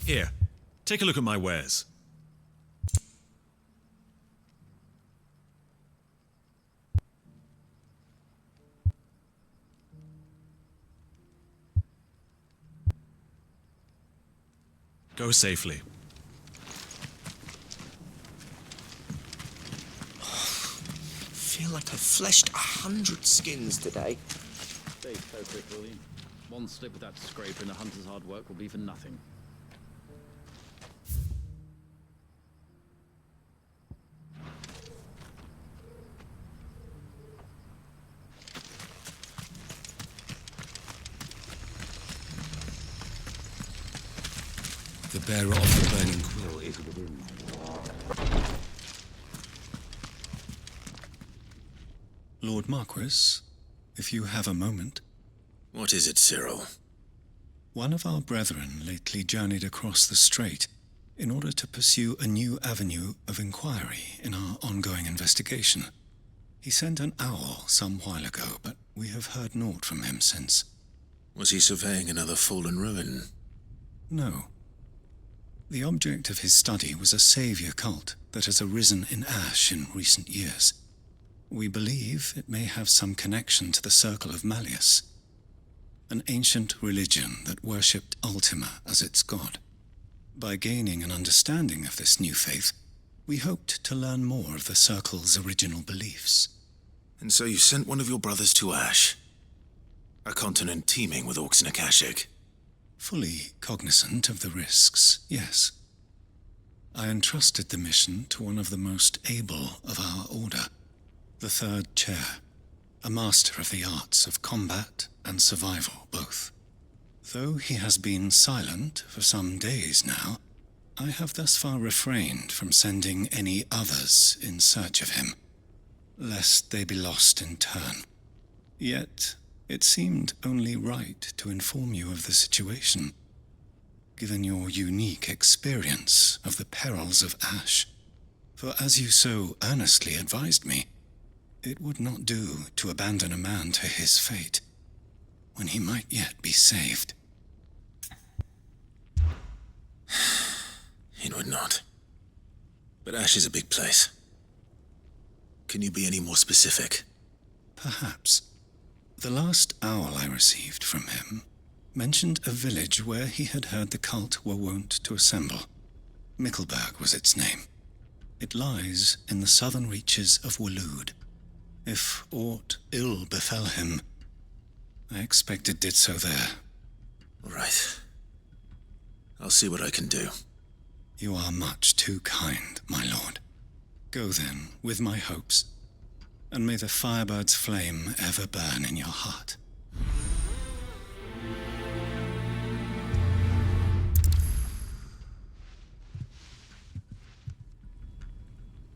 Here, take a look at my wares. Go safely. Feel like I've fleshed 100 skins today. Stay focused, will you? One slip with that scraper and the hunter's hard work will be for nothing. The bearer of the burning quill is within. Lord Marquis, if you have a moment. What is it, Cyril? One of our brethren lately journeyed across the strait in order to pursue a new avenue of inquiry in our ongoing investigation. He sent an owl some while ago, but we have heard naught from him since. Was he surveying another fallen ruin? No. The object of his study was a savior cult that has arisen in Ash in recent years. We believe it may have some connection to the Circle of Malleus, an ancient religion that worshipped Ultima as its god. By gaining an understanding of this new faith, we hoped to learn more of the Circle's original beliefs. And so you sent one of your brothers to Ash? A continent teeming with orcs and Akashic? Fully cognizant of the risks, yes. I entrusted the mission to one of the most able of our order, the Third Chair, a master of the arts of combat and survival both. Though he has been silent for some days now, I have thus far refrained from sending any others in search of him, lest they be lost in turn. Yet, it seemed only right to inform you of the situation, given your unique experience of the perils of Ash. For as you so earnestly advised me, it would not do to abandon a man to his fate, when he might yet be saved. It would not. But Ash is a big place. Can you be any more specific? Perhaps. The last owl I received from him mentioned a village where he had heard the cult were wont to assemble. Mickleburg was its name. It lies in the southern reaches of Waloed. If aught ill befell him, I expect it did so there. Right. I'll see what I can do. You are much too kind, my lord. Go then, with my hopes, and may the firebird's flame ever burn in your heart.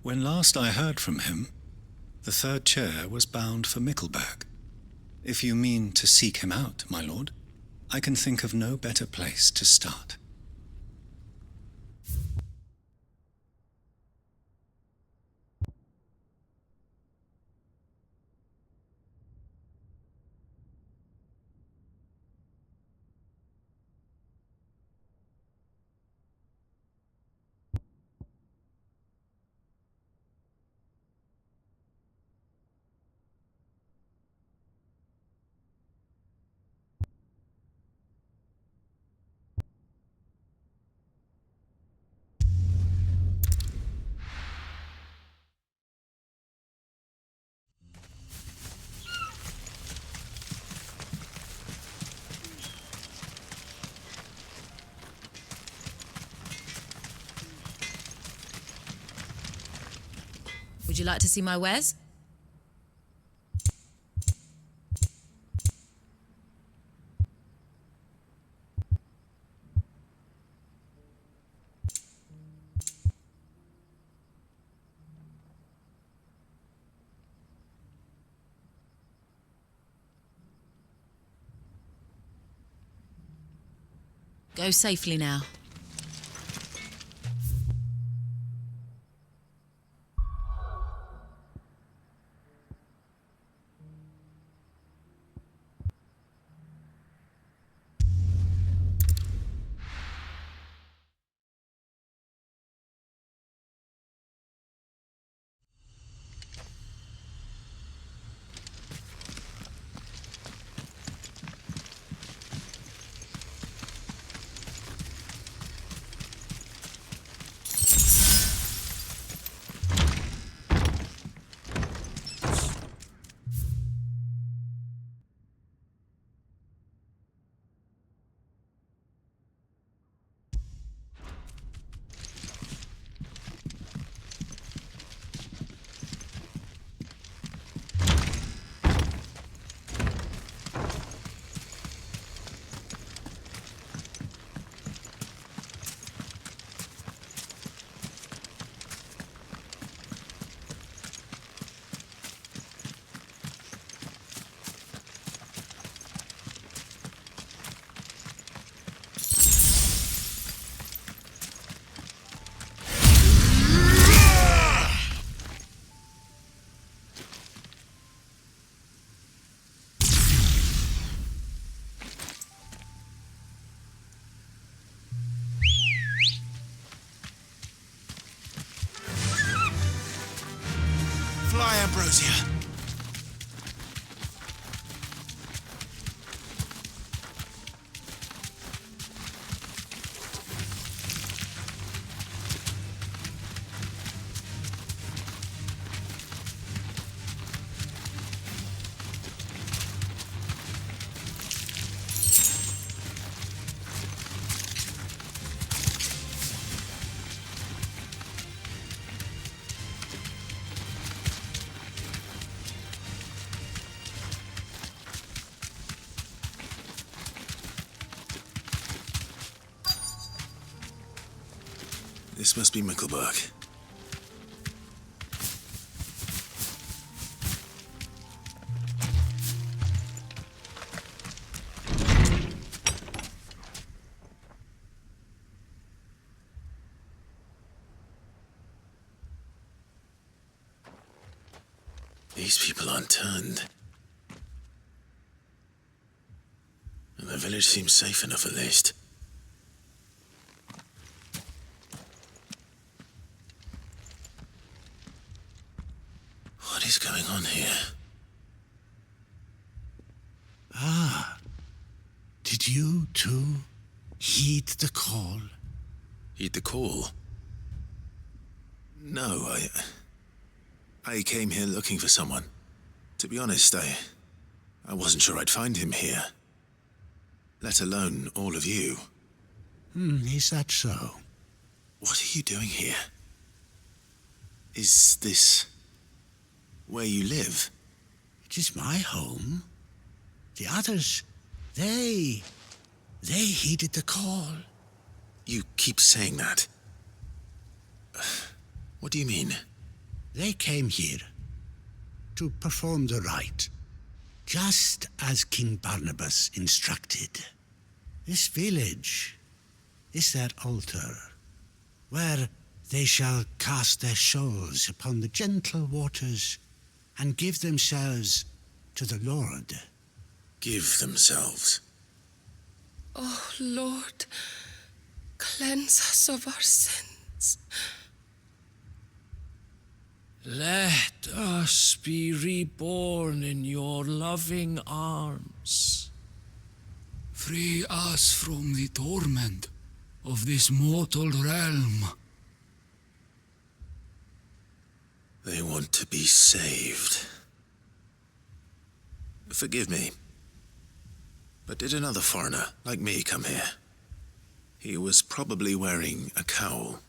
When last I heard from him, the Third Chair was bound for Mickleburg. If you mean to seek him out, my lord, I can think of no better place to start. Would you like to see my wares? Go safely now. arrows here. This must be Mickleburg. These people aren't turned. And the village seems safe enough at least. What is going on here? Ah, did you too heed the call? Heed the call? No, I came here looking for someone. To be honest, I wasn't sure I'd find him here. Let alone all of you. Is that so? What are you doing here? Is this where you live? It is my home. The others, they heeded the call. You keep saying that. What do you mean? They came here to perform the rite, just as King Barnabas instructed. This village is their altar, where they shall cast their souls upon the gentle waters and give themselves to the Lord. Give themselves. Oh, Lord, cleanse us of our sins. Let us be reborn in your loving arms. Free us from the torment of this mortal realm. They want to be saved. Forgive me, but did another foreigner like me come here? He was probably wearing a cowl.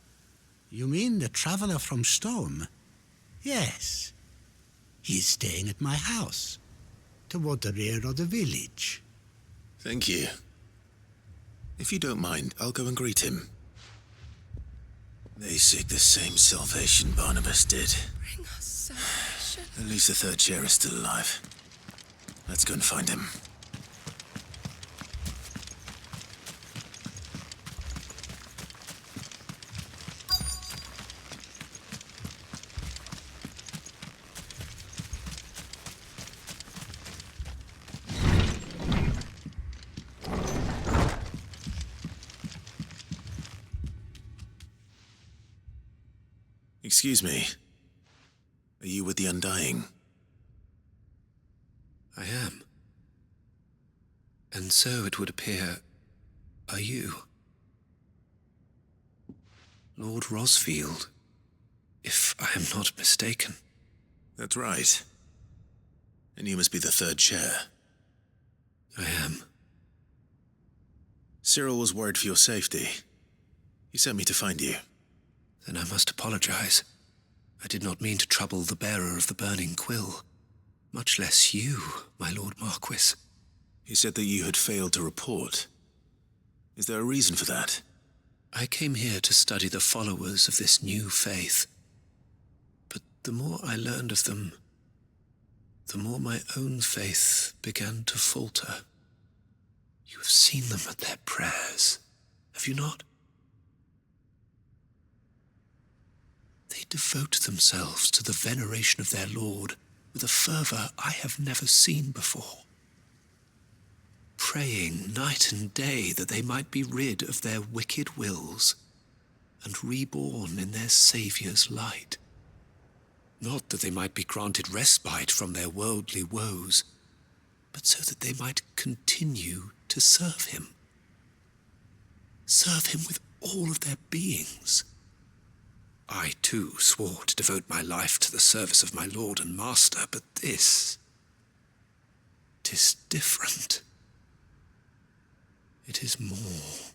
You mean the traveler from Storm? Yes. He's staying at my house, toward the rear of the village. Thank you. If you don't mind, I'll go and greet him. They seek the same salvation Barnabas did. Bring us salvation. At least the third chair is still alive. Let's go and find him. Excuse me. Are you with the Undying? I am. And so it would appear, are you? Lord Rosfield, if I am not mistaken. That's right. And you must be the third chair. I am. Cyril was worried for your safety. He sent me to find you. Then I must apologize. I did not mean to trouble the bearer of the burning quill, much less you, my Lord Marquis. He said that you had failed to report. Is there a reason for that? I came here to study the followers of this new faith. But the more I learned of them, the more my own faith began to falter. You have seen them at their prayers, have you not? They devote themselves to the veneration of their Lord with a fervor I have never seen before, praying night and day that they might be rid of their wicked wills and reborn in their Saviour's light. Not that they might be granted respite from their worldly woes, but so that they might continue to serve him. Serve him with all of their beings. I, too, swore to devote my life to the service of my Lord and Master, but this... 'tis different. It is more.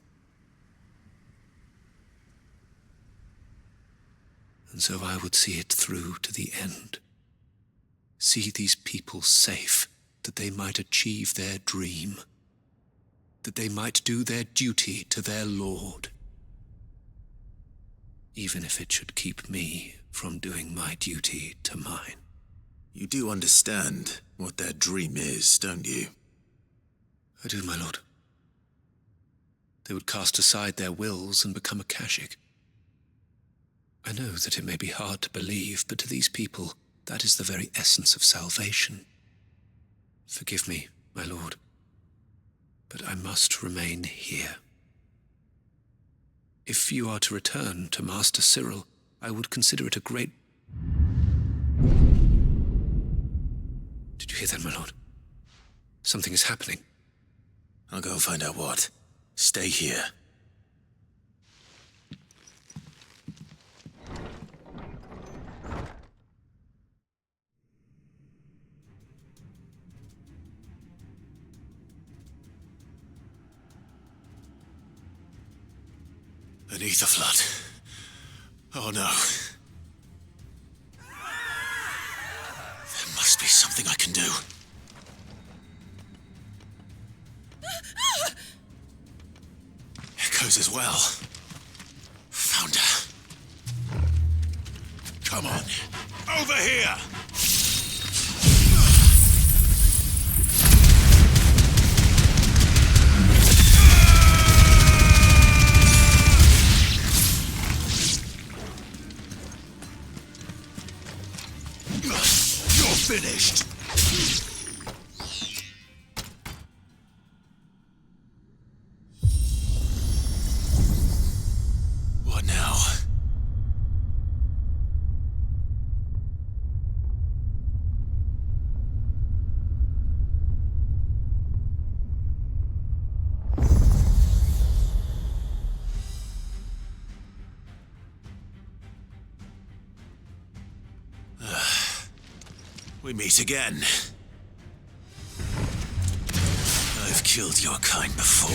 And so I would see it through to the end. See these people safe, that they might achieve their dream, that they might do their duty to their Lord, even if it should keep me from doing my duty to mine. You do understand what their dream is, don't you? I do, my lord. They would cast aside their wills and become Akashic. I know that it may be hard to believe, but to these people, that is the very essence of salvation. Forgive me, my lord, but I must remain here. If you are to return to Master Cyril, I would consider it a great... Did you hear that, my lord? Something is happening. I'll go and find out what. Stay here. Beneath the flood. Oh no. There must be something I can do. Echoes as well. Found her. Come on. Over here! You're finished. What now? We meet again. I've killed your kind before.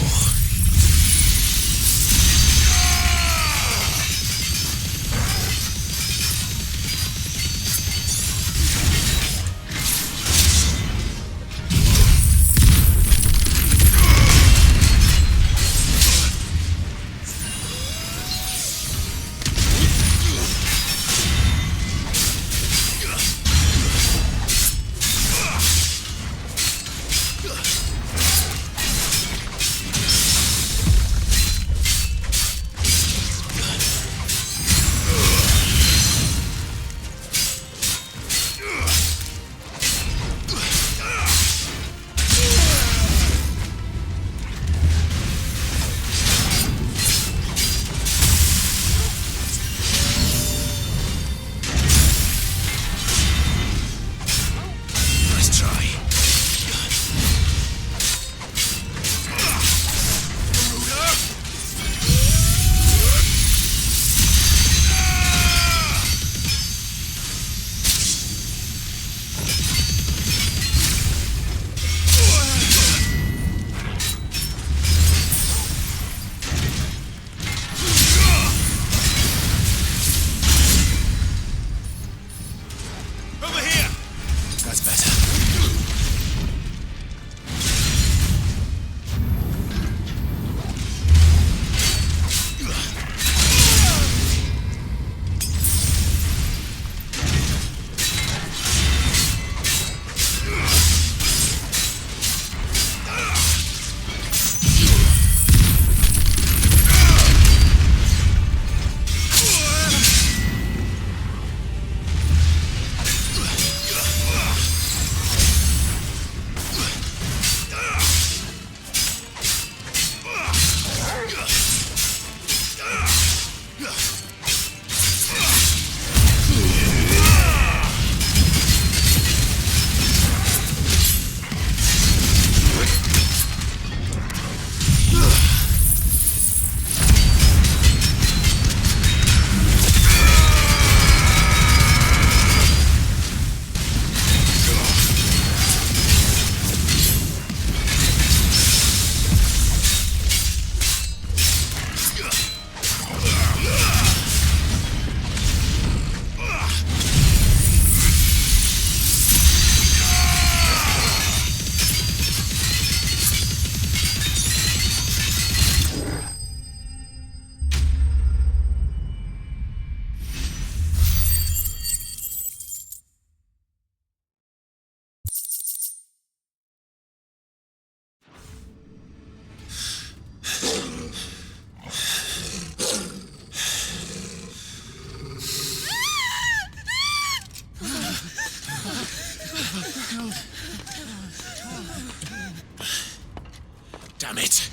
Damn it!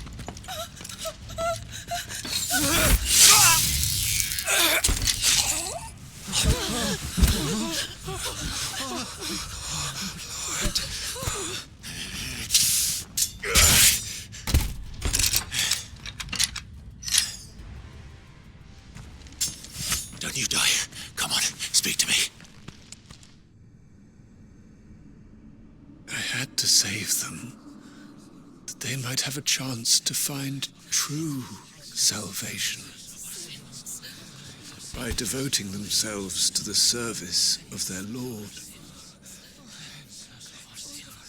Don't you die. Come on, speak to me. I had to save them, that they might have a chance to find true salvation by devoting themselves to the service of their Lord,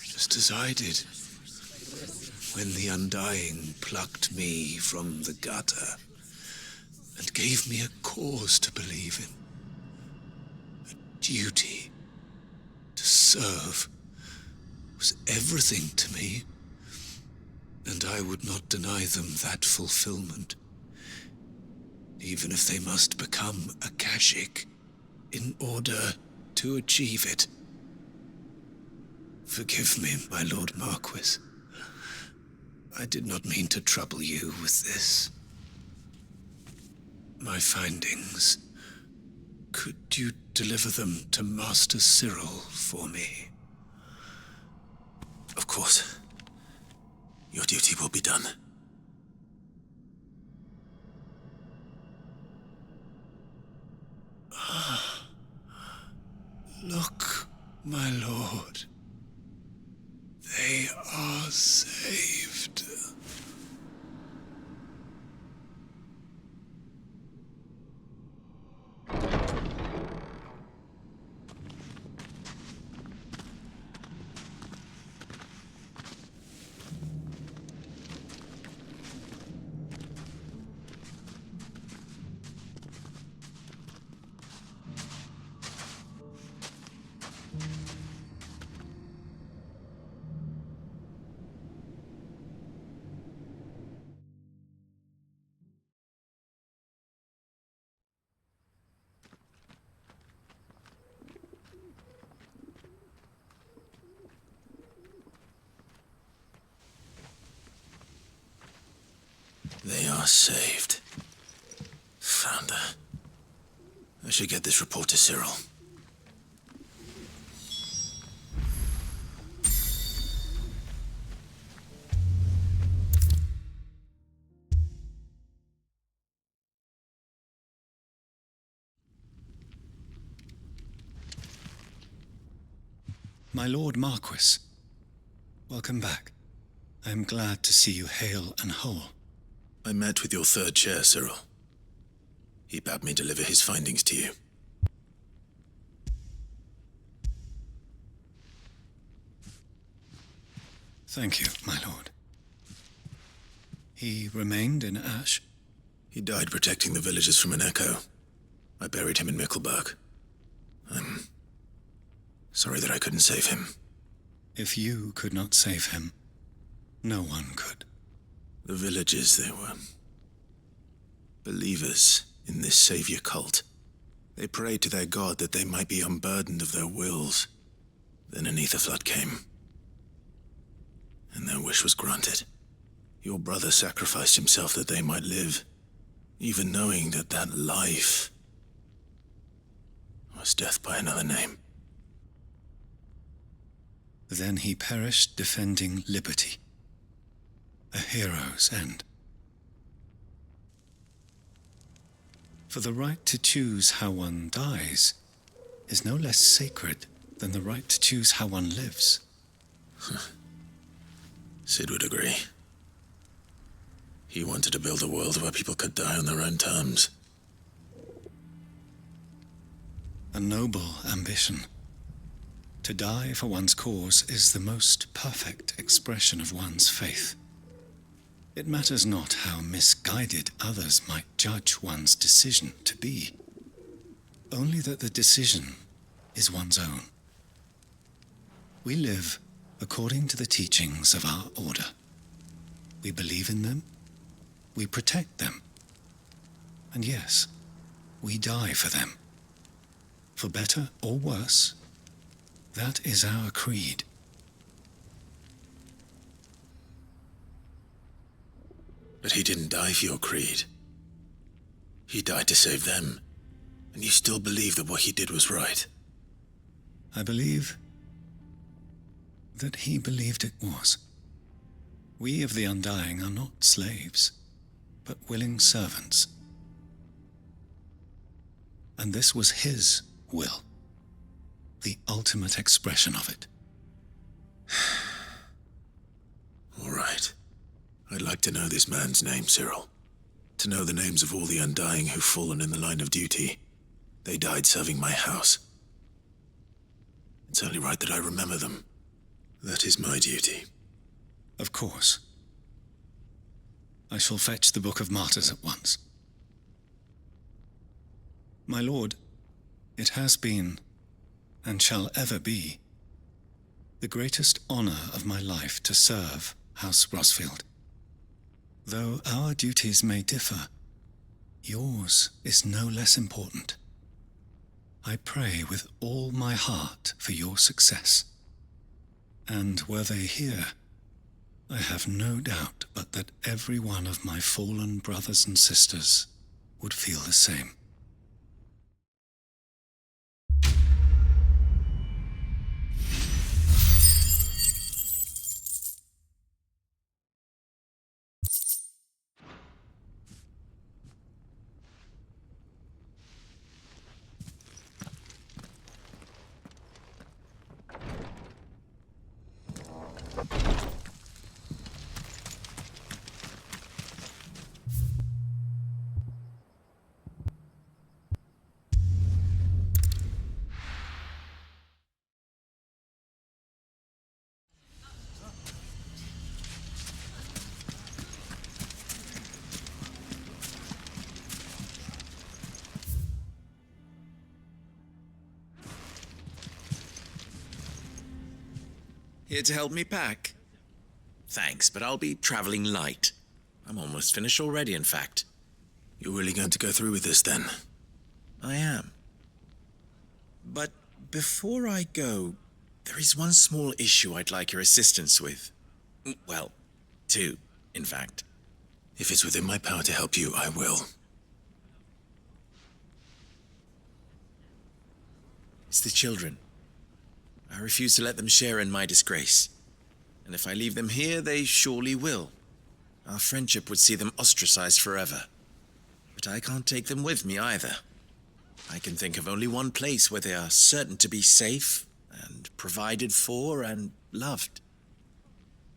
just as I did when the Undying plucked me from the gutter and gave me a cause to believe in. A duty to serve was everything to me, and I would not deny them that fulfillment, even if they must become a Kashyyyk in order to achieve it. Forgive me, my Lord Marquis. I did not mean to trouble you with this. My findings. Could you deliver them to Master Cyril for me? Of course. Your duty will be done. Look, my lord. They are saved. They are saved. Founder. I should get this report to Cyril. My Lord Marquis, welcome back. I am glad to see you hale and whole. I met with your third chair, Cyril. He bade me deliver his findings to you. Thank you, my lord. He remained in Ash? He died protecting the villagers from an echo. I buried him in Mickelberg. I'm sorry that I couldn't save him. If you could not save him, no one could. The villagers, they were believers in this savior cult. They prayed to their god that they might be unburdened of their wills. Then an ether flood came, and their wish was granted. Your brother sacrificed himself that they might live, even knowing that that life was death by another name. Then he perished defending liberty. A hero's end. For the right to choose how one dies is no less sacred than the right to choose how one lives. Sid would agree. He wanted to build a world where people could die on their own terms. A noble ambition. To die for one's cause is the most perfect expression of one's faith. It matters not how misguided others might judge one's decision to be, only that the decision is one's own. We live according to the teachings of our order. We believe in them, we protect them, and yes, we die for them. For better or worse, that is our creed. But he didn't die for your creed. He died to save them. And you still believe that what he did was right? I believe that he believed it was. We of the Undying are not slaves, but willing servants. And this was his will, the ultimate expression of it. All right. I'd like to know this man's name, Cyril. To know the names of all the Undying who've fallen in the line of duty. They died serving my house. It's only right that I remember them. That is my duty. Of course. I shall fetch the Book of Martyrs at once. My lord, it has been, and shall ever be, the greatest honor of my life to serve House Rosfield. Though our duties may differ, yours is no less important. I pray with all my heart for your success. And were they here, I have no doubt but that every one of my fallen brothers and sisters would feel the same. Here to help me pack? Thanks, but I'll be traveling light. I'm almost finished already, in fact. You're really going to go through with this, then? I am. But before I go, there is one small issue I'd like your assistance with. Well, two, in fact. If it's within my power to help you, I will. It's the children. I refuse to let them share in my disgrace. And if I leave them here, they surely will. Our friendship would see them ostracized forever. But I can't take them with me either. I can think of only one place where they are certain to be safe and provided for and loved.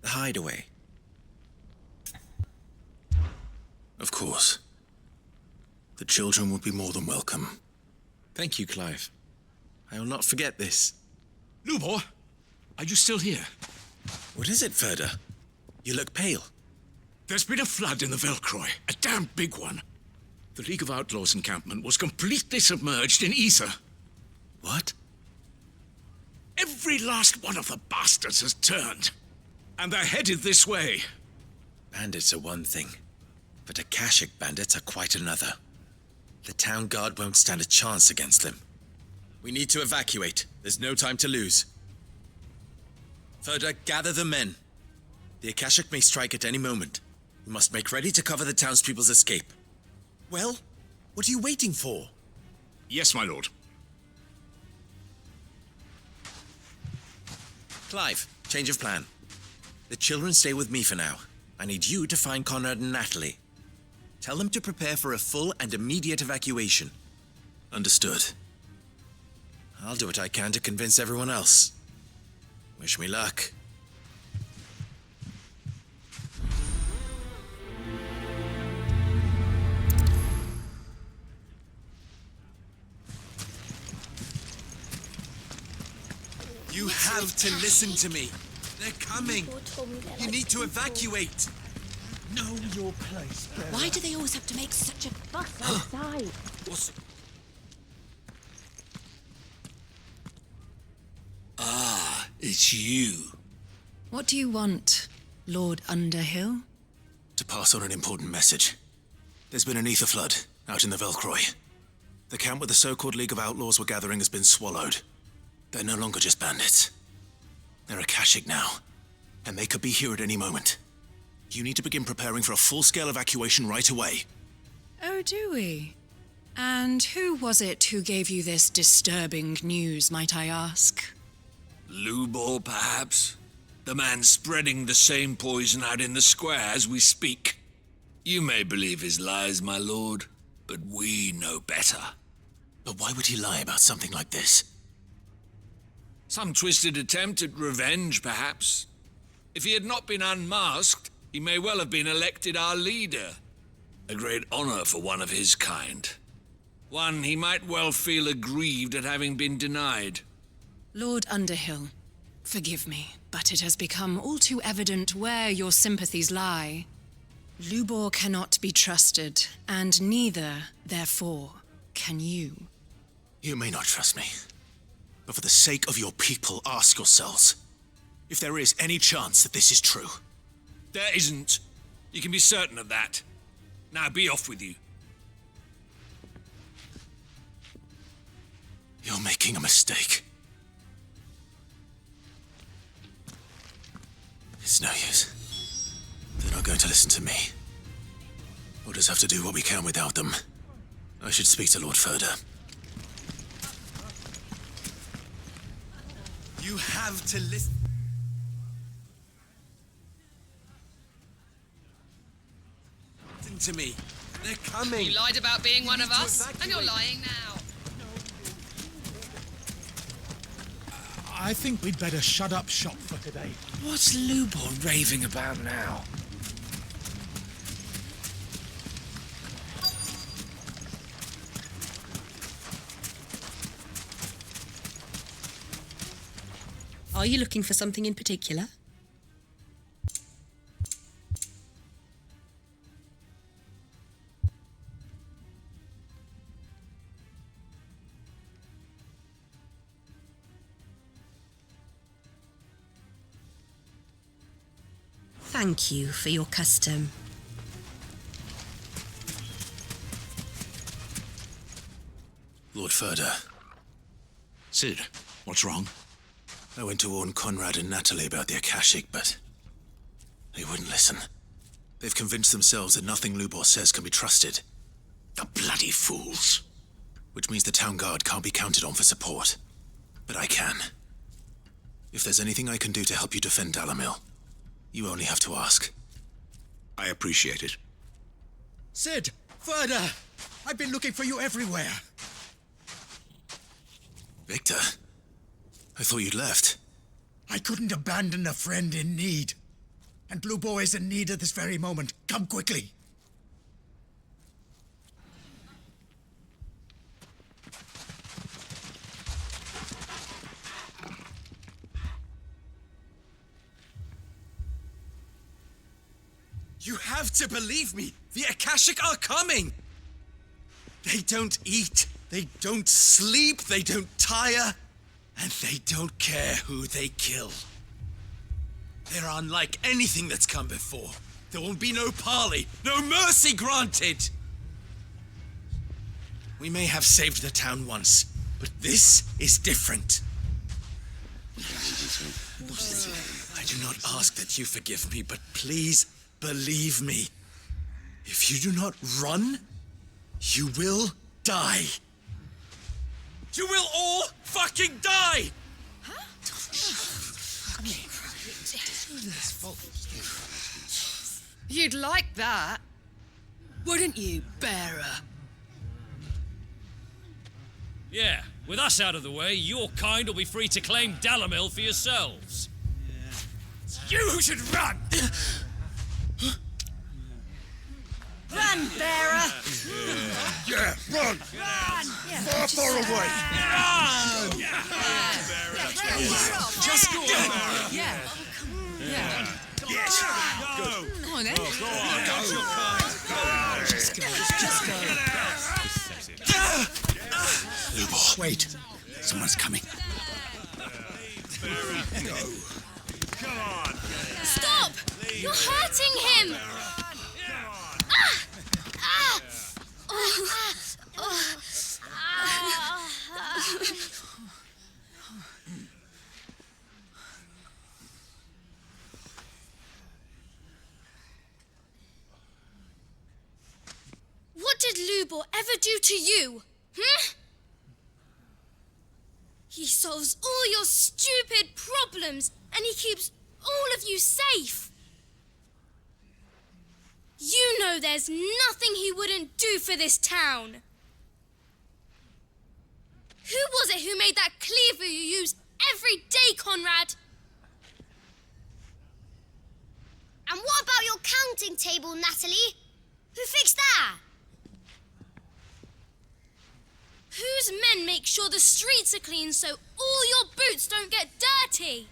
The Hideaway. Of course. The children would be more than welcome. Thank you, Clive. I will not forget this. Lubor, are you still here? What is it, Ferda? You look pale. There's been a flood in the Velcroy, a damn big one. The League of Outlaws encampment was completely submerged in ether. What? Every last one of the bastards has turned, and they're headed this way. Bandits are one thing, but Akashic bandits are quite another. The town guard won't stand a chance against them. We need to evacuate. There's no time to lose. Ferda, gather the men. The Akashic may strike at any moment. We must make ready to cover the townspeople's escape. Well, what are you waiting for? Yes, my lord. Clive, change of plan. The children stay with me for now. I need you to find Conrad and Natalie. Tell them to prepare for a full and immediate evacuation. Understood. I'll do what I can to convince everyone else. Wish me luck. You have to listen to me. They're coming. You need to evacuate. Know your place, Bella. Why do they always have to make such a fuss outside? What's... It's you. What do you want, Lord Underhill? To pass on an important message. There's been an ether flood out in the Velcroy. The camp where the so-called League of Outlaws were gathering has been swallowed. They're no longer just bandits. They're Akashic now, and they could be here at any moment. You need to begin preparing for a full-scale evacuation right away. Oh, do we? And who was it who gave you this disturbing news, might I ask? Lubor, perhaps? The man spreading the same poison out in the square as we speak. You may believe his lies, my lord, but we know better. But why would he lie about something like this? Some twisted attempt at revenge, perhaps. If he had not been unmasked, he may well have been elected our leader. A great honor for one of his kind. One he might well feel aggrieved at having been denied. Lord Underhill, forgive me, but it has become all too evident where your sympathies lie. Lubor cannot be trusted, and neither, therefore, can you. You may not trust me, but for the sake of your people, ask yourselves if there is any chance that this is true. There isn't. You can be certain of that. Now be off with you. You're making a mistake. It's no use. They're not going to listen to me. We'll just have to do what we can without them. I should speak to Lord Ferda. You have to listen. Listen to me. They're coming. You lied about being one of us, and you're lying now. I think we'd better shut up shop for today. What's Lubor raving about now? Are you looking for something in particular? Thank you for your custom. Lord Ferda. Cid, what's wrong? I went to warn Conrad and Natalie about the Akashic, but they wouldn't listen. They've convinced themselves that nothing Lubor says can be trusted. The bloody fools. Which means the town guard can't be counted on for support. But I can. If there's anything I can do to help you defend Dalamil, you only have to ask. I appreciate it. Cid! Ferda! I've been looking for you everywhere. Victor? I thought you'd left. I couldn't abandon a friend in need. And Lubor is in need at this very moment. Come quickly. You have to believe me. The Akashic are coming. They don't eat, they don't sleep, they don't tire, and they don't care who they kill. They're unlike anything that's come before. There will be no parley, no mercy granted. We may have saved the town once, but this is different. I do not ask that you forgive me, but please believe me. If you do not run, you will die. You will all fucking die! You'd like that, wouldn't you, bearer? Yeah, with us out of the way, your kind will be free to claim Dalamil for yourselves. You who should run! Run, bearer! Yeah, run! Far, far away! Just go on. Yeah. Yeah. Yes! Go on, then. Go on. Just go. Just go. Lubor. Wait. Someone's coming. Stop! You're hurting him! Lubor ever do to you? He solves all your stupid problems, and he keeps all of you safe. You know there's nothing he wouldn't do for this town. Who was it who made that cleaver you use every day, Conrad? And what about your counting table, Natalie? Who fixed that? Whose men make sure the streets are clean so all your boots don't get dirty?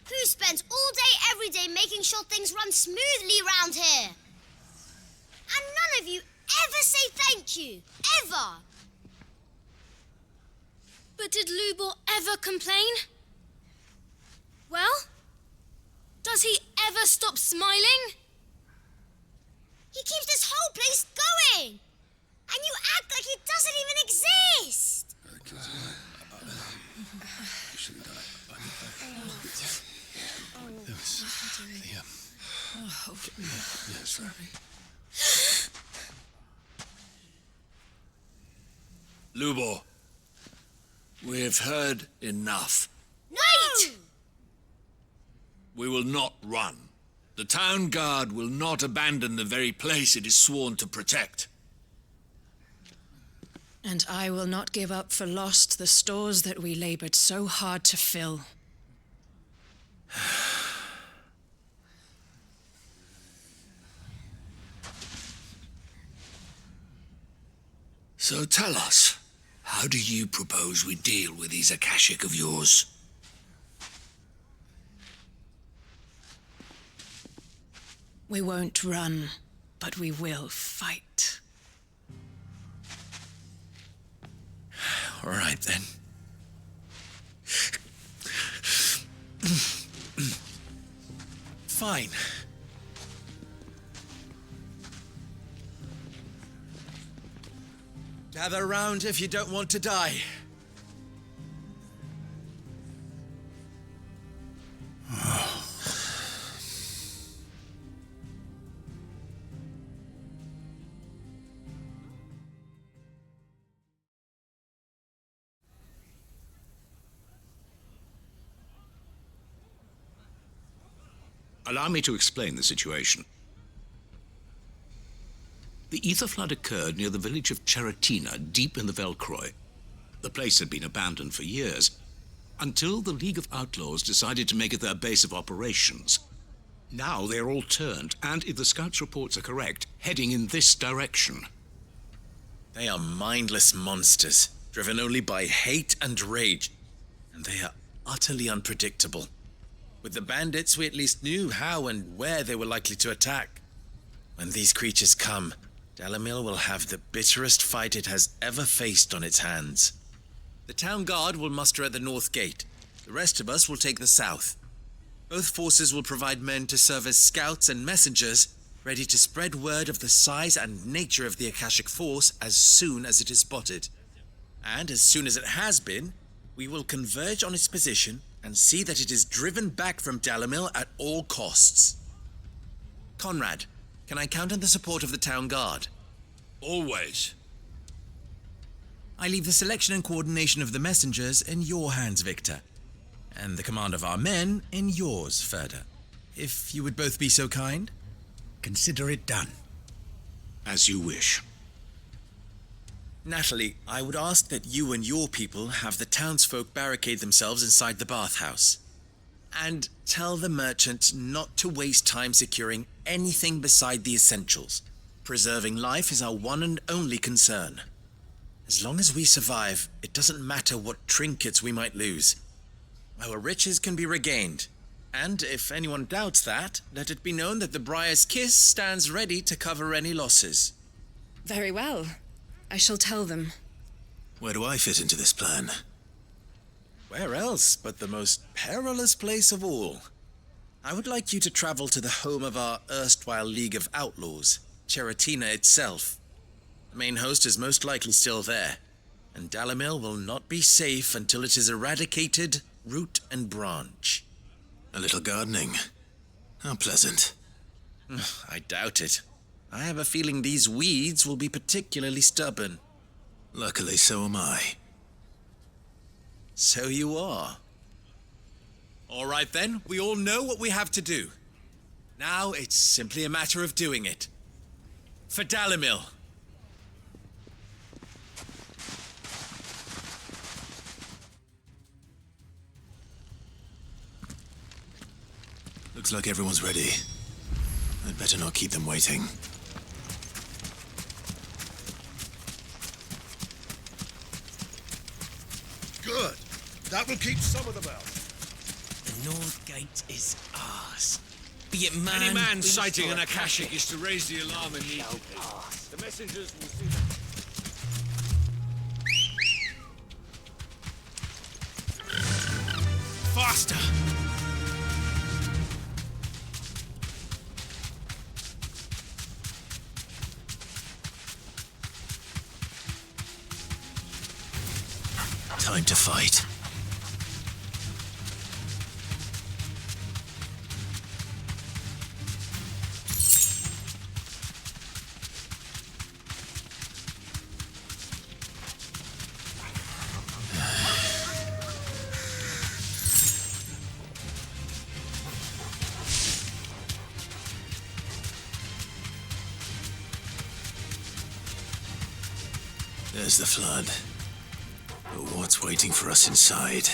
Who spends all day, every day making sure things run smoothly round here? And none of you ever say thank you. Ever. But did Lubor ever complain? Well, does he ever stop smiling? He keeps this whole place going. And you act like it doesn't even exist. Lubor, we've heard enough. Wait! We will not run. The town guard will not abandon the very place it is sworn to protect. And I will not give up for lost the stores that we labored so hard to fill. So tell us, how do you propose we deal with these Akashic of yours? We won't run, but we will fight. All right, then. Fine. Gather round if you don't want to die. Allow me to explain the situation. The ether flood occurred near the village of Cheratina, deep in the Velcroy. The place had been abandoned for years, until the League of Outlaws decided to make it their base of operations. Now they're all turned, and if the scouts' reports are correct, heading in this direction. They are mindless monsters, driven only by hate and rage, and they are utterly unpredictable. With the bandits, we at least knew how and where they were likely to attack. When these creatures come, Dalimil will have the bitterest fight it has ever faced on its hands. The town guard will muster at the north gate. The rest of us will take the south. Both forces will provide men to serve as scouts and messengers, ready to spread word of the size and nature of the Akashic force as soon as it is spotted. And as soon as it has been, we will converge on its position and see that it is driven back from Dalimil at all costs. Conrad, can I count on the support of the town guard? Always. I leave the selection and coordination of the messengers in your hands, Victor. And the command of our men in yours, Ferda. If you would both be so kind. Consider it done. As you wish. Natalie, I would ask that you and your people have the townsfolk barricade themselves inside the bathhouse. And tell the merchant not to waste time securing anything beside the essentials. Preserving life is our one and only concern. As long as we survive, it doesn't matter what trinkets we might lose. Our riches can be regained. And if anyone doubts that, let it be known that the Briar's Kiss stands ready to cover any losses. Very well. I shall tell them. Where do I fit into this plan? Where else but the most perilous place of all? I would like you to travel to the home of our erstwhile League of Outlaws, Cheratina itself. The main host is most likely still there, and Dalimil will not be safe until it is eradicated, root and branch. A little gardening. How pleasant. I doubt it. I have a feeling these weeds will be particularly stubborn. Luckily, so am I. So you are. All right then, we all know what we have to do. Now it's simply a matter of doing it. For Dalimil. Looks like everyone's ready. I'd better not keep them waiting. Good. That will keep some of them out. The North Gate is ours. Be it man... Any man sighting an Akashic is to raise the alarm immediately. The messengers will see them. Faster! Time to fight. There's the flood. But what's waiting for us inside?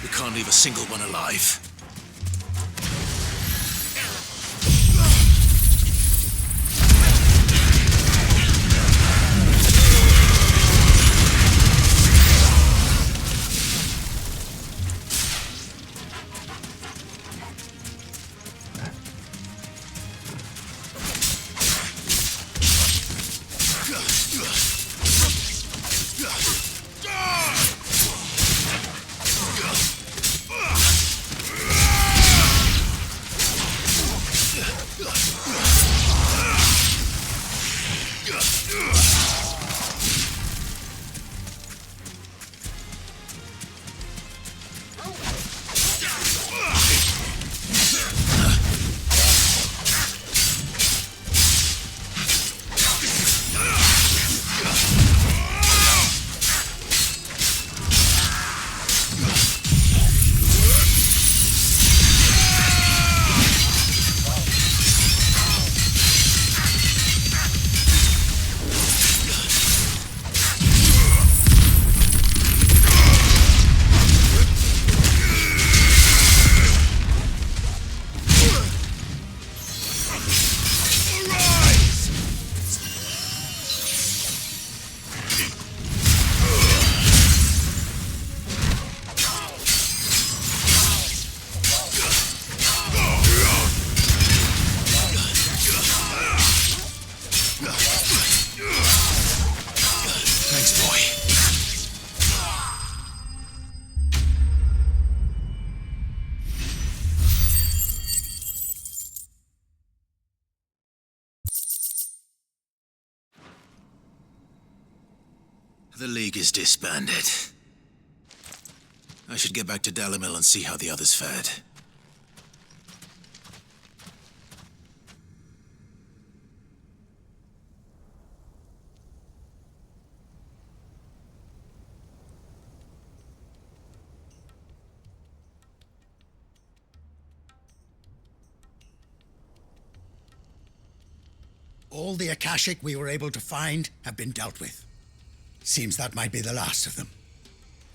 We can't leave a single one alive. The League is disbanded. I should get back to Dalimil and see how the others fared. All the Akashic we were able to find have been dealt with. Seems that might be the last of them.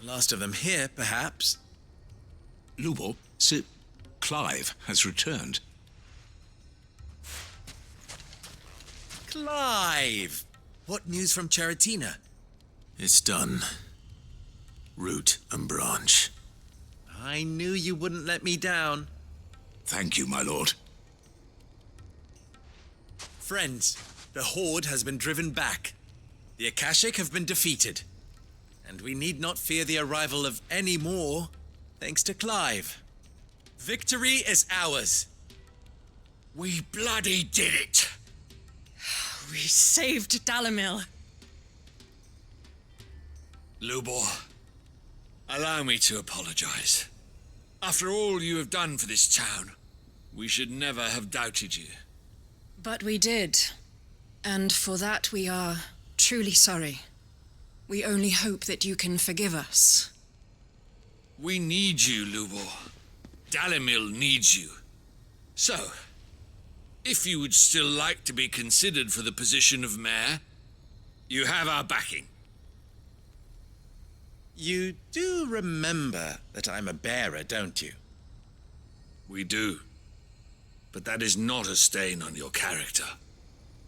The last of them here, perhaps. Lubor, Sir Clive has returned. Clive! What news from Charatina? It's done. root and branch. I knew you wouldn't let me down. Thank you, my lord. Friends, the Horde has been driven back. The Akashic have been defeated. And we need not fear the arrival of any more, thanks to Clive. Victory is ours. We bloody did it! We saved Dalimil. Lubor, allow me to apologize. After all you have done for this town, we should never have doubted you. But we did. And for that we are truly sorry. We only hope that you can forgive us. We need you, Lubor. Dalimil needs you. So, if you would still like to be considered for the position of mayor, you have our backing. You do remember that I'm a bearer, don't you? We do. But that is not a stain on your character.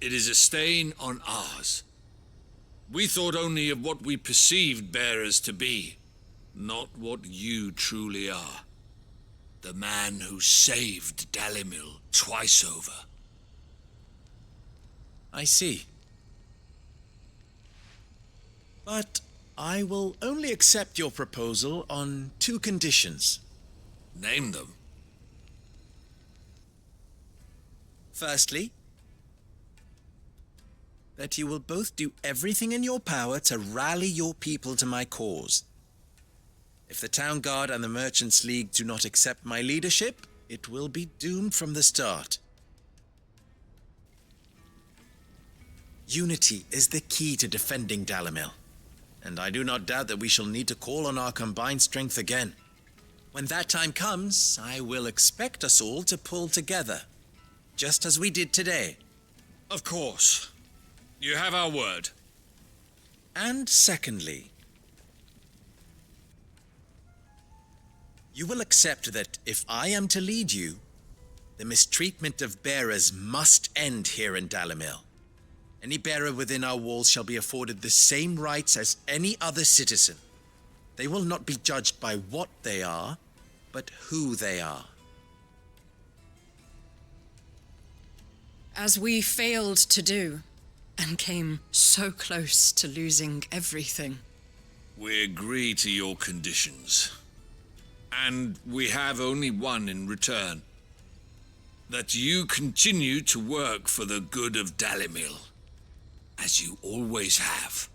It is a stain on ours. We thought only of what we perceived bearers to be, not what you truly are. The man who saved Dalimil twice over. I see. But I will only accept your proposal on 2 conditions. Name them. Firstly, that you will both do everything in your power to rally your people to my cause. If the Town Guard and the Merchants League do not accept my leadership, it will be doomed from the start. Unity is the key to defending Dalimil, and I do not doubt that we shall need to call on our combined strength again. When that time comes, I will expect us all to pull together, just as we did today. Of course. You have our word. And secondly, you will accept that if I am to lead you, the mistreatment of bearers must end here in Dalimil. Any bearer within our walls shall be afforded the same rights as any other citizen. They will not be judged by what they are, but who they are. As we failed to do, and came so close to losing everything. We agree to your conditions. And we have only one in return. That you continue to work for the good of Dalimil, as you always have.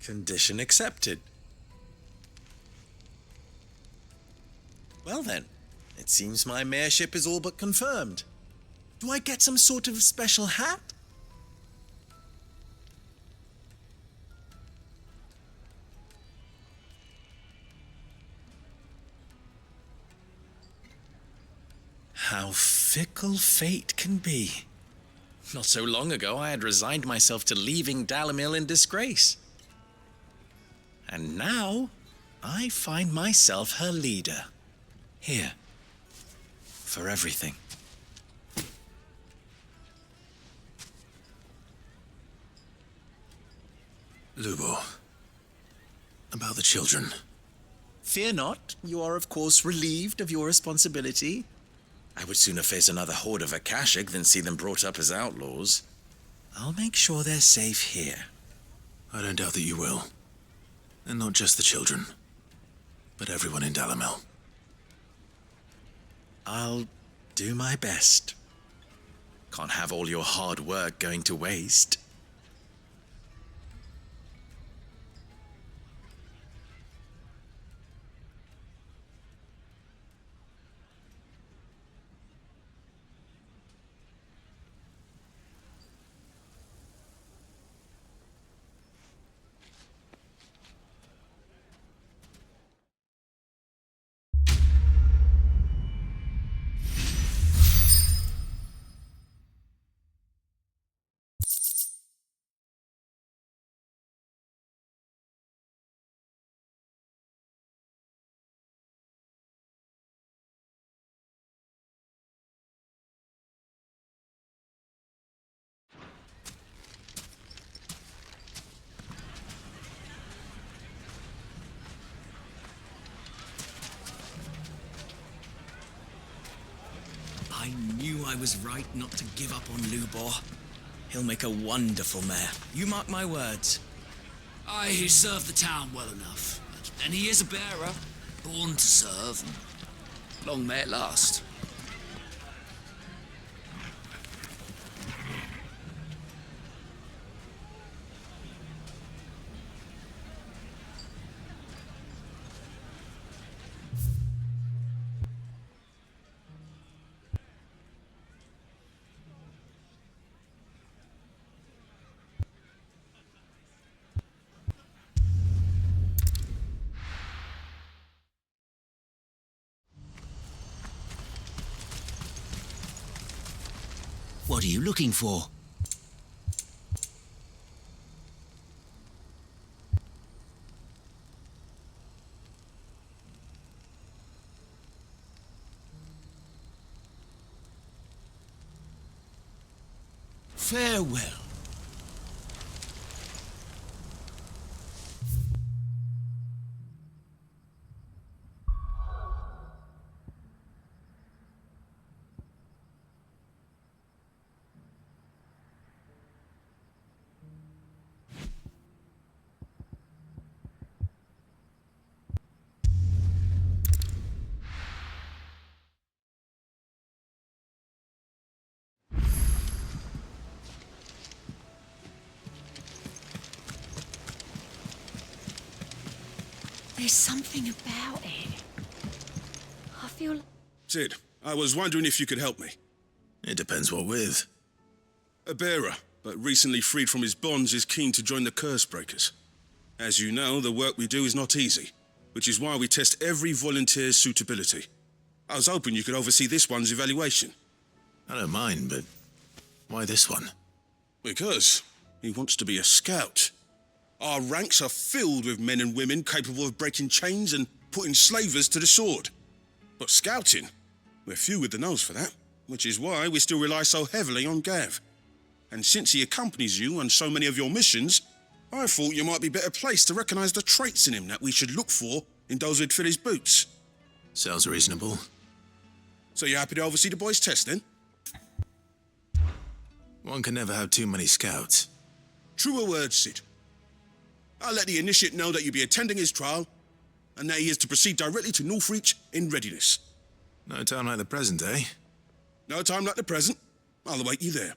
Condition accepted. Well then, it seems my mayorship is all but confirmed. Do I get some sort of special hat? How fickle fate can be. Not so long ago, I had resigned myself to leaving Dalimil in disgrace. And now, I find myself her leader. Here. For everything. Lubor, about the children. Fear not, you are of course relieved of your responsibility. I would sooner face another horde of Akashic than see them brought up as outlaws. I'll make sure they're safe here. I don't doubt that you will. And not just the children, but everyone in Dalimil. I'll do my best. Can't have all your hard work going to waste. was right not to give up on Lubor. He'll make a wonderful mayor. You mark my words. Aye, he served the town well enough. And he is a bearer, born to serve. Long may it last. What are you looking for? Farewell. There's something about it. I feel... Cid, I was wondering if you could help me. It depends what with. A bearer, but recently freed from his bonds, is keen to join the Curse Breakers. As you know, the work we do is not easy, which is why we test every volunteer's suitability. I was hoping you could oversee this one's evaluation. I don't mind, but why this one? Because he wants to be a scout. Our ranks are filled with men and women capable of breaking chains and putting slavers to the sword. But scouting, we're few with the nose for that, which is why we still rely so heavily on Gav. And since he accompanies you on so many of your missions, I thought you might be better placed to recognize the traits in him that we should look for in those who'd fill his boots. Sounds reasonable. So you happy to oversee the boys' test, then? One can never have too many scouts. Truer words, Cid. I'll let the initiate know that you'll be attending his trial, and that he is to proceed directly to Northreach in readiness. No time like the present, eh? No time like the present. I'll await you there.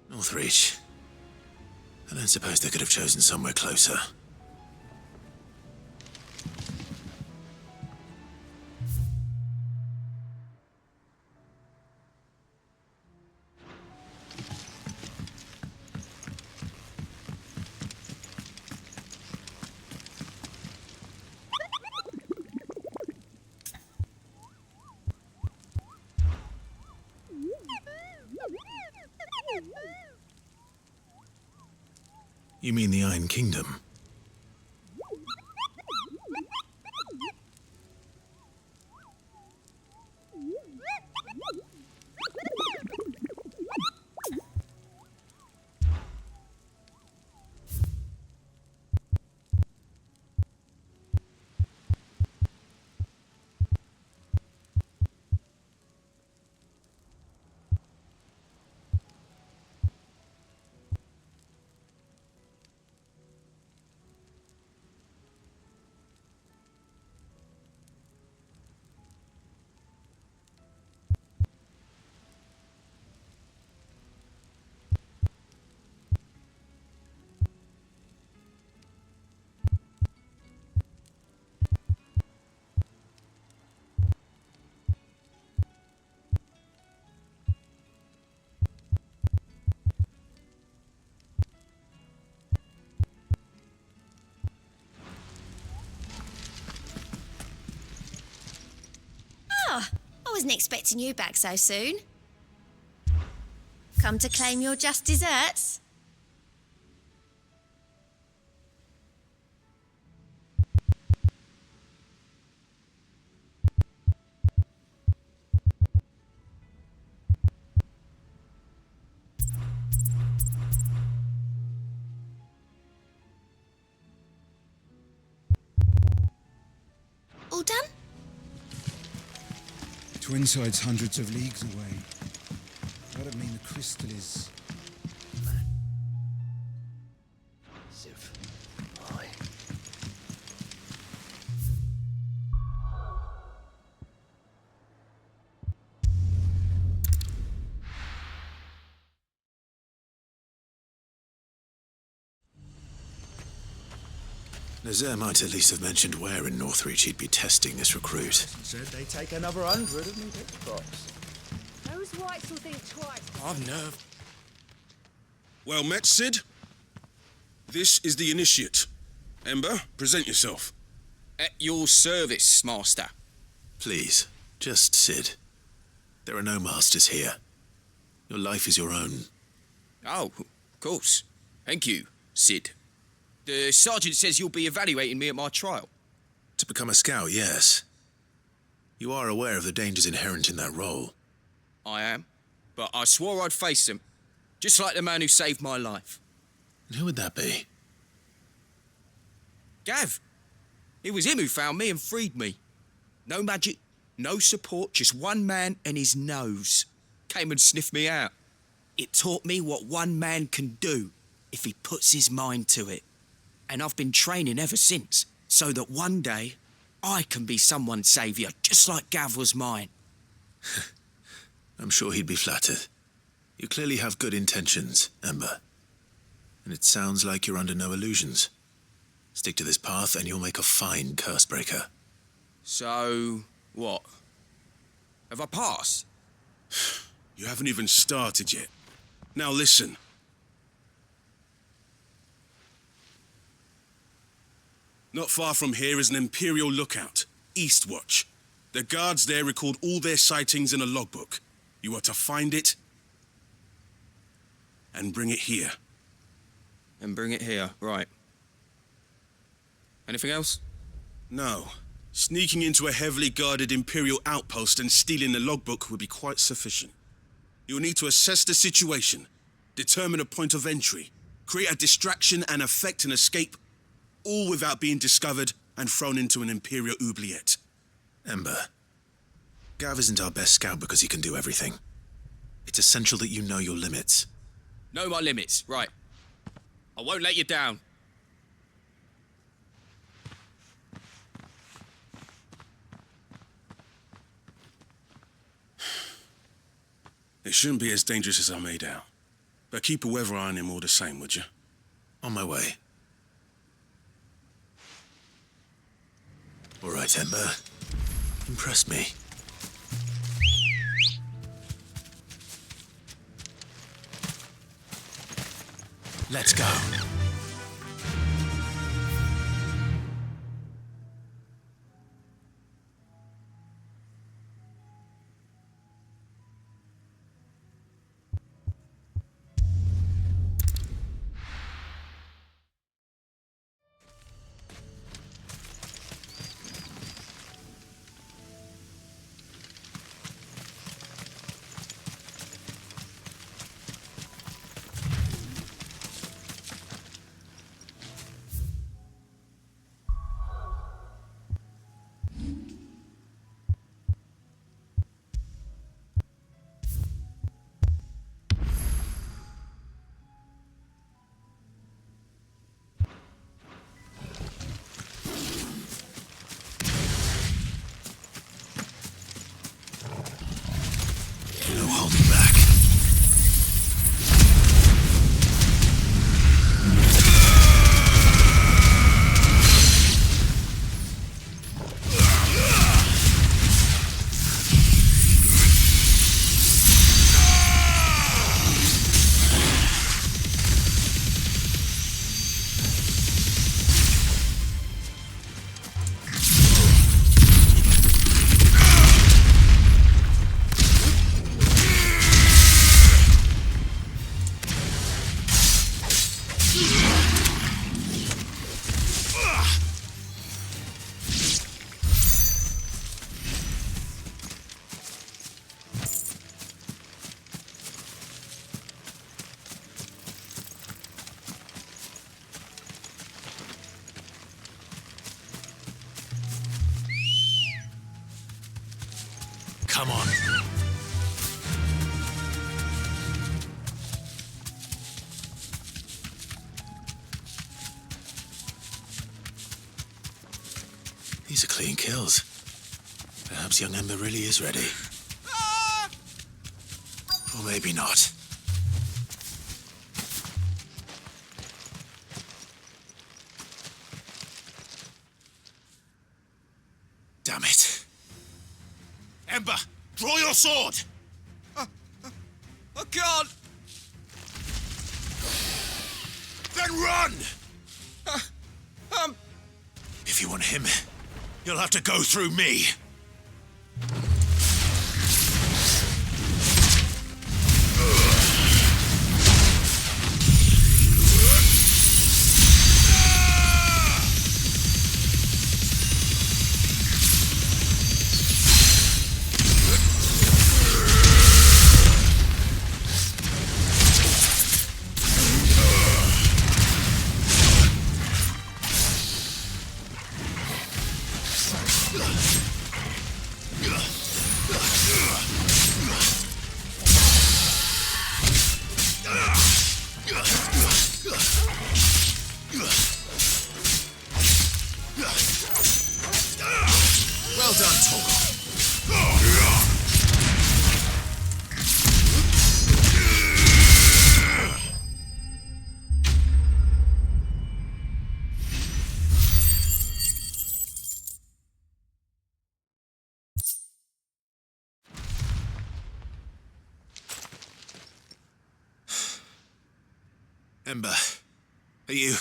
Northreach. I don't suppose they could have chosen somewhere closer. You mean the Iron Kingdom? I wasn't expecting you back so soon. Come to claim your just desserts? all done? Twinside's hundreds of leagues away. That'd mean the crystal is... Civ. Nazaire might at least have mentioned where in Northreach he'd be testing this recruit. Said they take another 100 of me pickpocks. Those whites will think twice. I've nerve. Well met, Cid. This is the initiate. Ember, present yourself. At your service, Master. Please, just Cid. There are no masters here. Your life is your own. Oh, of course. Thank you, Cid. The sergeant says you'll be evaluating me at my trial. To become a scout, yes. You are aware of the dangers inherent in that role. I am. But I swore I'd face them. Just like the man who saved my life. And who would that be? Gav. It was him who found me and freed me. No magic, no support, just one man and his nose. Came and sniffed me out. It taught me what one man can do if he puts his mind to it. And I've been training ever since, so that one day I can be someone's saviour, just like Gav was mine. I'm sure he'd be flattered. You clearly have good intentions, Ember. And it sounds like you're under no illusions. Stick to this path and you'll make a fine Cursebreaker. So, what? Have I passed? You haven't even started yet. Now listen. Not far from here is an Imperial lookout, Eastwatch. The guards there record all their sightings in a logbook. You are to find it and bring it here. And bring it here, right. Anything else? No. Sneaking into a heavily guarded Imperial outpost and stealing the logbook would be quite sufficient. You will need to assess the situation, determine a point of entry, create a distraction and effect an escape, all without being discovered and thrown into an Imperial oubliette. Ember, Gav isn't our best scout because he can do everything. It's essential that you know your limits. Know my limits, right. I won't let you down. It shouldn't be as dangerous as I made out. But keep a weather eye on him all the same, would you? On my way. All right, Ember. Impress me. Let's go. Come on. These are clean kills. Perhaps young Ember really is ready. Or maybe not. Damn it. Ember, draw your sword! I can't! Then run! If you want him, you'll have to go through me. Well done, Torgal. Ember, are you...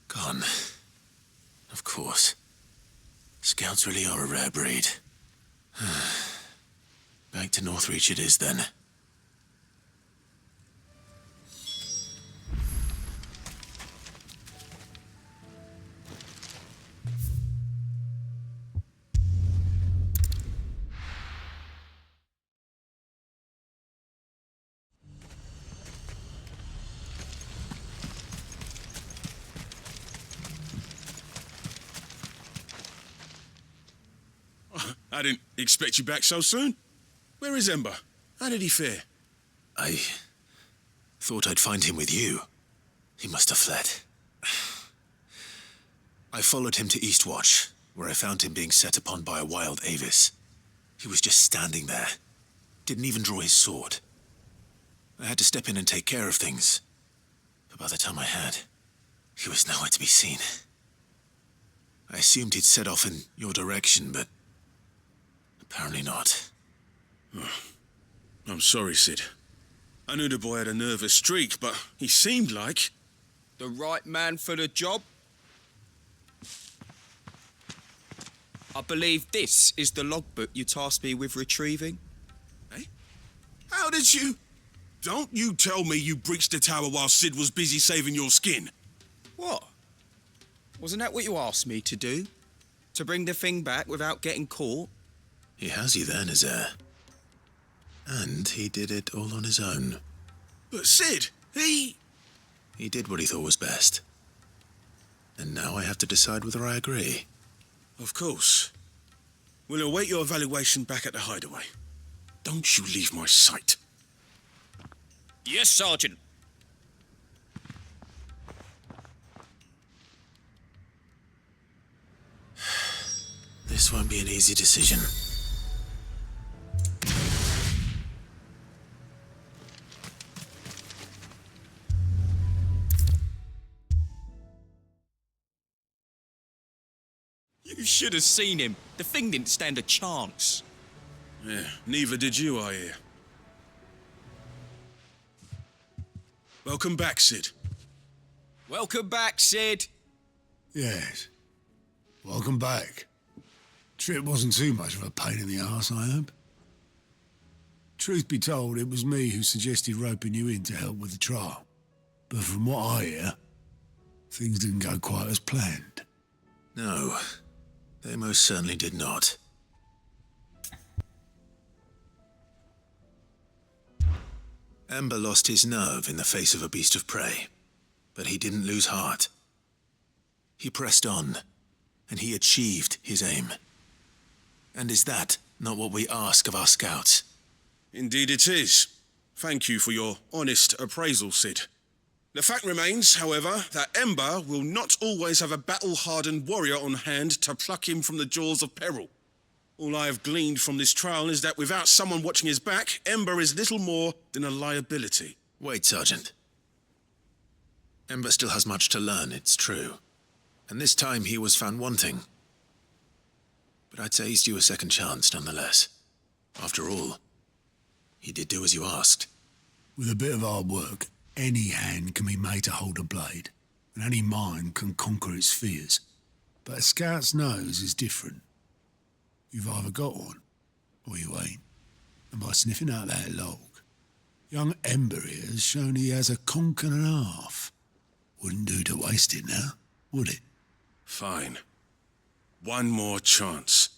gone? Of course. Scouts really are a rare breed. Back to Northreach it is then. I didn't expect you back so soon. Where is Ember? How did he fare? I thought I'd find him with you. He must have fled. I followed him to Eastwatch, where I found him being set upon by a wild Avis. He was just standing there. Didn't even draw his sword. I had to step in and take care of things. But by the time I had, he was nowhere to be seen. I assumed he'd set off in your direction, but apparently not. Oh, I'm sorry, Sid. I knew the boy had a nervous streak, but he seemed like... The right man for the job? I believe this is the logbook you tasked me with retrieving. Eh? How did you... Don't you tell me you breached the tower while Sid was busy saving your skin. What? Wasn't that what you asked me to do? To bring the thing back without getting caught? He has you there, Nazaire. And he did it all on his own. But Sid, he did what he thought was best. And now I have to decide whether I agree. Of course. We'll await your evaluation back at the hideaway. Don't you leave my sight. Yes, Sergeant. This won't be an easy decision. You should have seen him. The thing didn't stand a chance. Yeah, neither did you, I hear. Welcome back, Sid. Welcome back, Sid. Yes. Welcome back. Trip wasn't too much of a pain in the arse, I hope. Truth be told, it was me who suggested roping you in to help with the trial. But from what I hear, things didn't go quite as planned. No, they most certainly did not. Ember lost his nerve in the face of a beast of prey, but he didn't lose heart. He pressed on, and he achieved his aim. And is that not what we ask of our scouts? Indeed it is. Thank you for your honest appraisal, Cid. The fact remains, however, that Ember will not always have a battle-hardened warrior on hand to pluck him from the jaws of peril. All I have gleaned from this trial is that without someone watching his back, Ember is little more than a liability. Wait, Sergeant. Ember still has much to learn, it's true. And this time he was found wanting. But I'd say he's due a second chance, nonetheless. After all, he did do as you asked. With a bit of hard work, any hand can be made to hold a blade, and any mind can conquer its fears. But a scout's nose is different. You've either got one, or you ain't. And by sniffing out that log, young Ember here has shown he has a conch and a half. Wouldn't do to waste it now, would it? Fine. One more chance.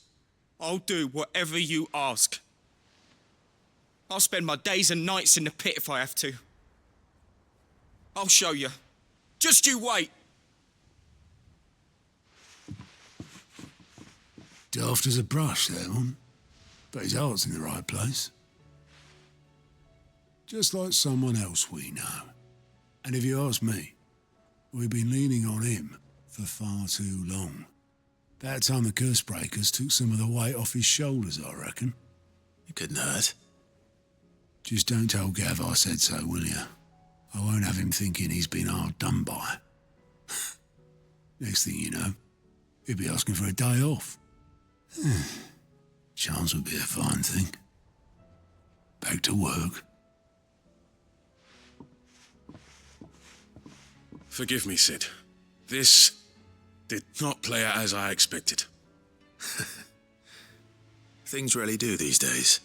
I'll do whatever you ask. I'll spend my days and nights in the pit if I have to. I'll show you. Just you wait. Daft as a brush, that one. But his heart's in the right place. Just like someone else we know. And if you ask me, we've been leaning on him for far too long. That time the Cursebreakers took some of the weight off his shoulders, I reckon. It couldn't hurt. Just don't tell Gav I said so, will you? I won't have him thinking he's been hard done by. Next thing you know, he'll be asking for a day off. Chance would be a fine thing. Back to work. Forgive me, Cid. This did not play out as I expected. Things really do these days.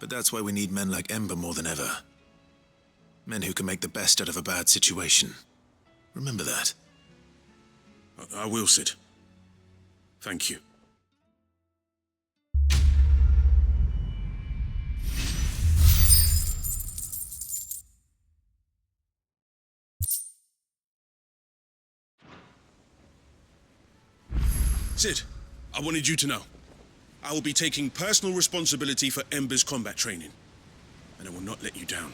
But that's why we need men like Ember more than ever. Men who can make the best out of a bad situation. Remember that. I will, Cid. Thank you. Cid, I wanted you to know. I will be taking personal responsibility for Ember's combat training, and I will not let you down.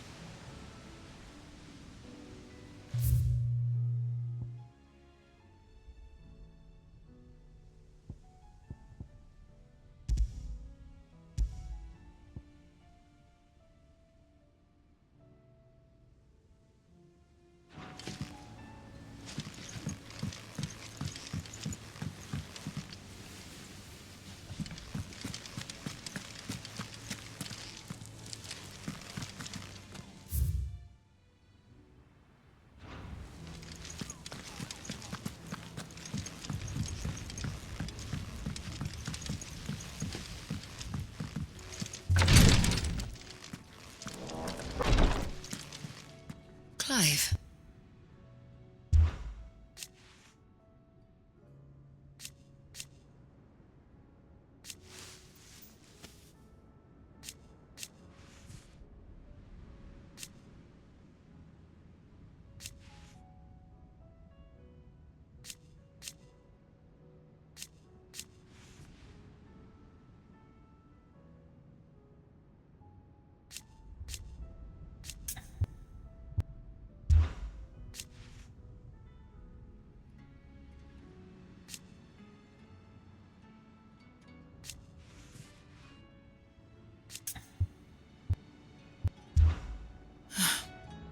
Clive.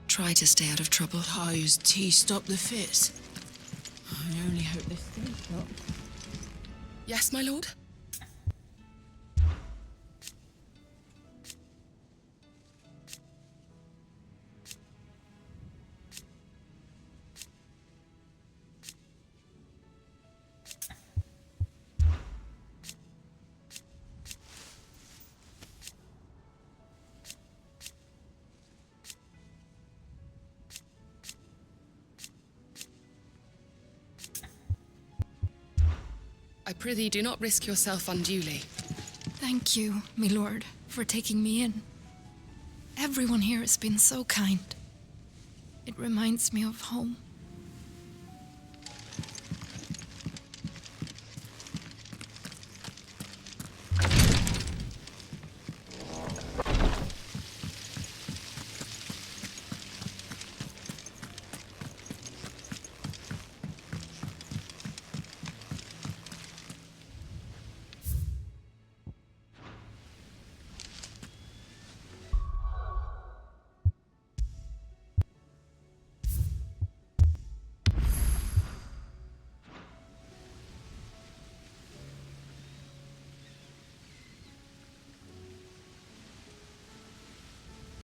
Try to stay out of trouble. How's tea stop the fits? I only hope this stays stop. Yes, my lord? I prithee do not risk yourself unduly. Thank you, my lord, for taking me in. Everyone here has been so kind. It reminds me of home.